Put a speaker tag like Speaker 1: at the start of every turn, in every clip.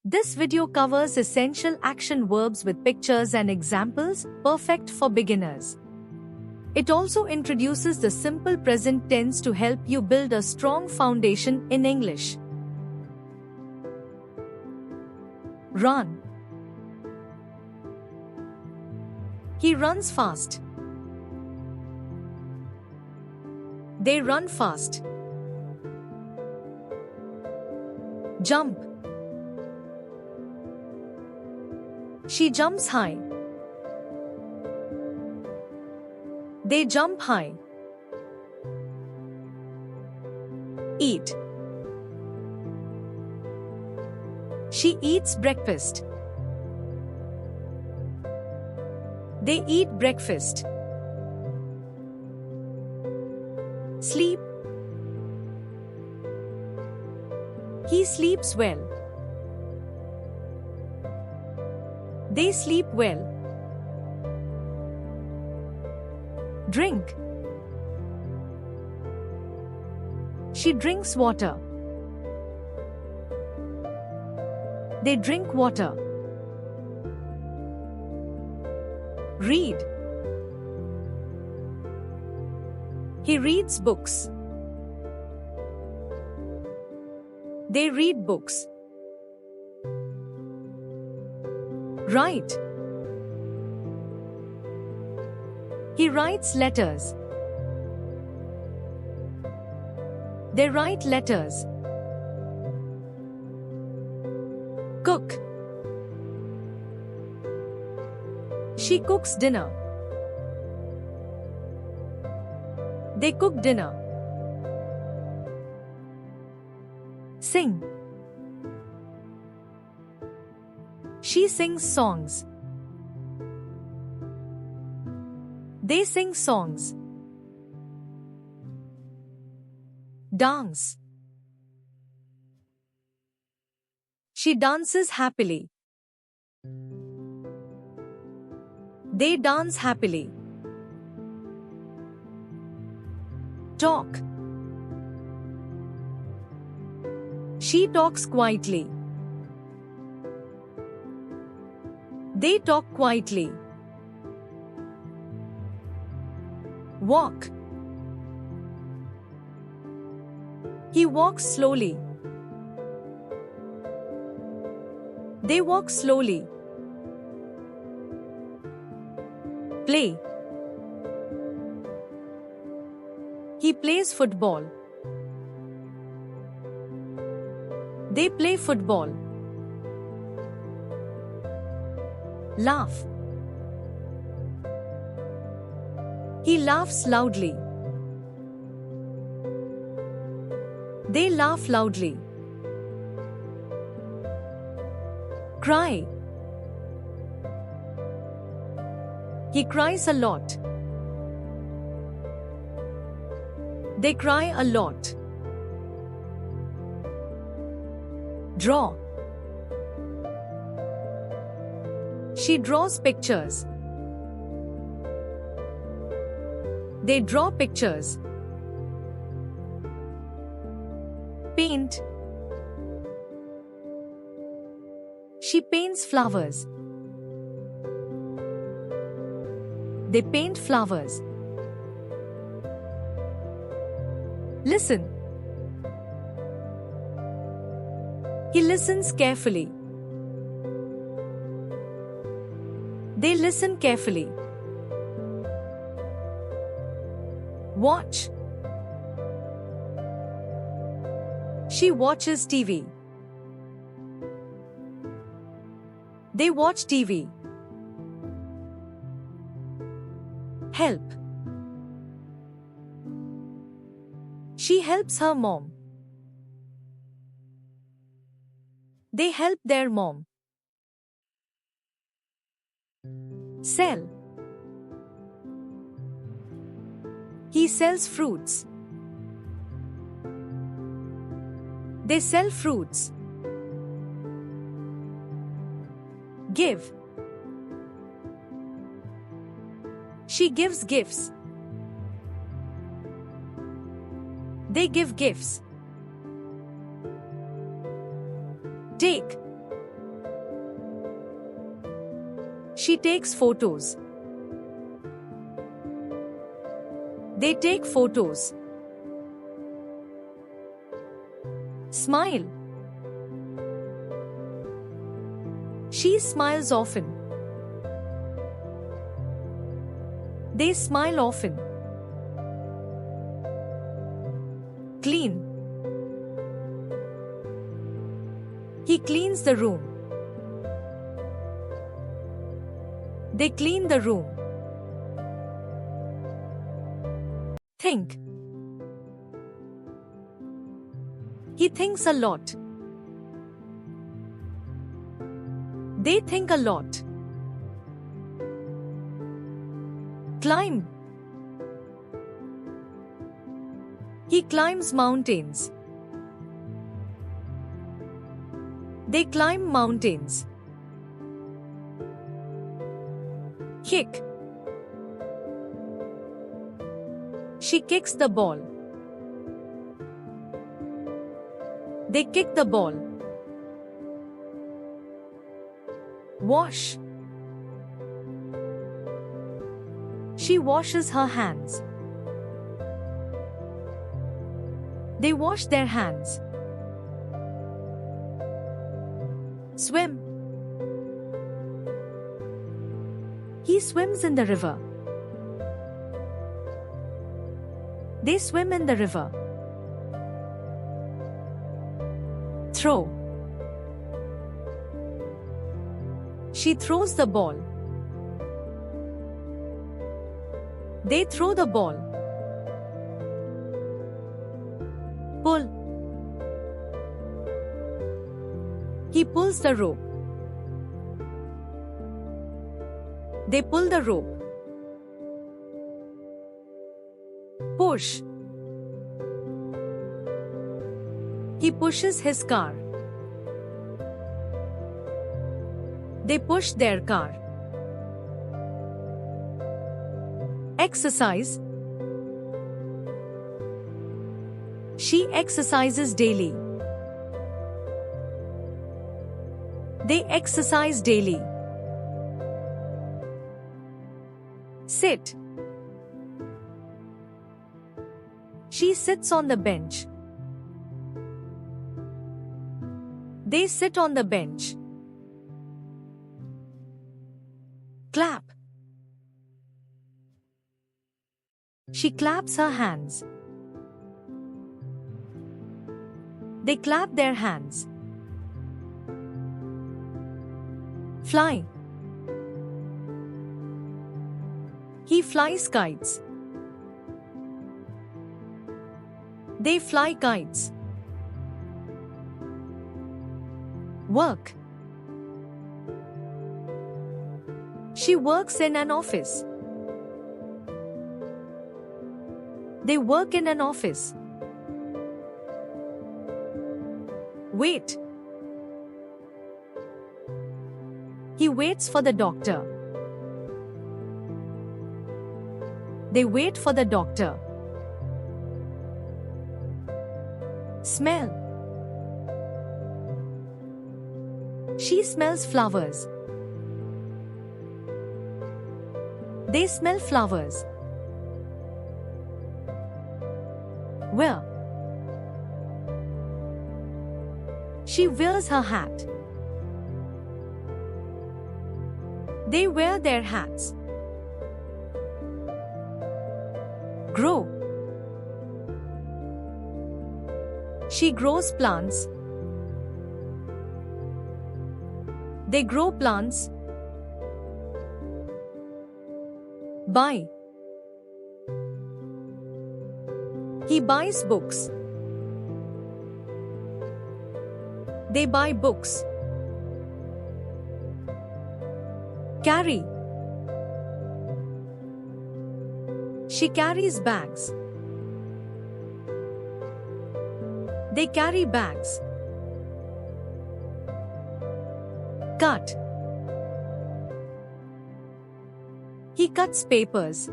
Speaker 1: This video covers essential action verbs with pictures and examples, perfect for beginners. It also introduces the simple present tense to help you build a strong foundation in English. Run. He runs fast. They run fast. Jump. She jumps high. They jump high. Eat. She eats breakfast. They eat breakfast. Sleep. He sleeps well. They sleep well. Drink. She drinks water. They drink water. Read. He reads books. They read books. Write. He writes letters. They write letters. Cook. She cooks dinner. They cook dinner. Sing. She sings songs. They sing songs. Dance. She dances happily. They dance happily. Talk. She talks quietly. They talk quietly. Walk. He walks slowly. They walk slowly. Play. He plays football. They play football. Laugh. He laughs loudly. They laugh loudly. Cry. He cries a lot. They cry a lot. Draw. She draws pictures. They draw pictures. Paint. She paints flowers. They paint flowers. Listen. He listens carefully. They listen carefully. Watch. She watches TV. They watch TV. Help. She helps her mom. They help their mom. Sell. He sells fruits. They sell fruits. Give. She gives gifts. They give gifts. Take. She takes photos. They take photos. Smile. She smiles often. They smile often. Clean. He cleans the room. They clean the room. Think. He thinks a lot. They think a lot. Climb. He climbs mountains. They climb mountains. Kick. She kicks the ball. They kick the ball. Wash. She washes her hands. They wash their hands. Swim. He swims in the river. They swim in the river. Throw. She throws the ball. They throw the ball. Pull. He pulls the rope. They pull the rope. Push. He pushes his car. They push their car. Exercise. She exercises daily. They exercise daily. Sit. She sits on the bench. They sit on the bench. Clap. She claps her hands. They clap their hands. Fly. He flies kites. They fly kites. Work. She works in an office. They work in an office. Wait. He waits for the doctor. They wait for the doctor. Smell. She smells flowers. They smell flowers. Wear. She wears her hat. They wear their hats. Grow. She grows plants. They grow plants. Buy. He buys books. They buy books. Carry. She carries bags. They carry bags. Cut. He cuts papers.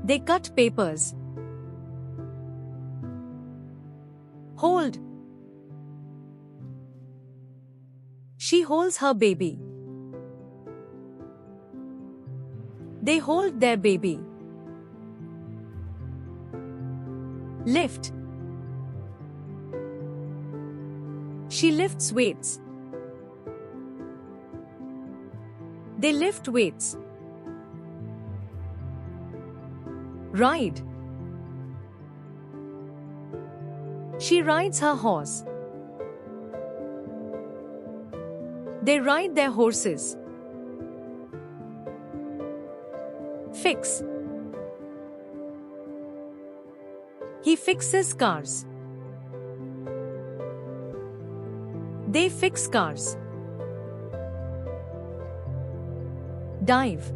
Speaker 1: They cut papers. Hold. She holds her baby. They hold their baby. Lift. She lifts weights. They lift weights. Ride. She rides her horse. They ride their horses. Fix. He fixes cars. They fix cars. Dive.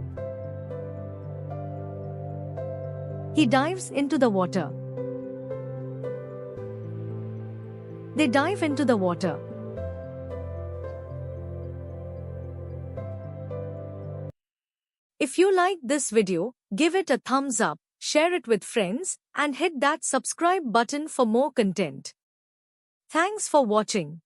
Speaker 1: He dives into the water. They dive into the water. If you liked this video, give it a thumbs up, share it with friends, and hit that subscribe button for more content. Thanks for watching.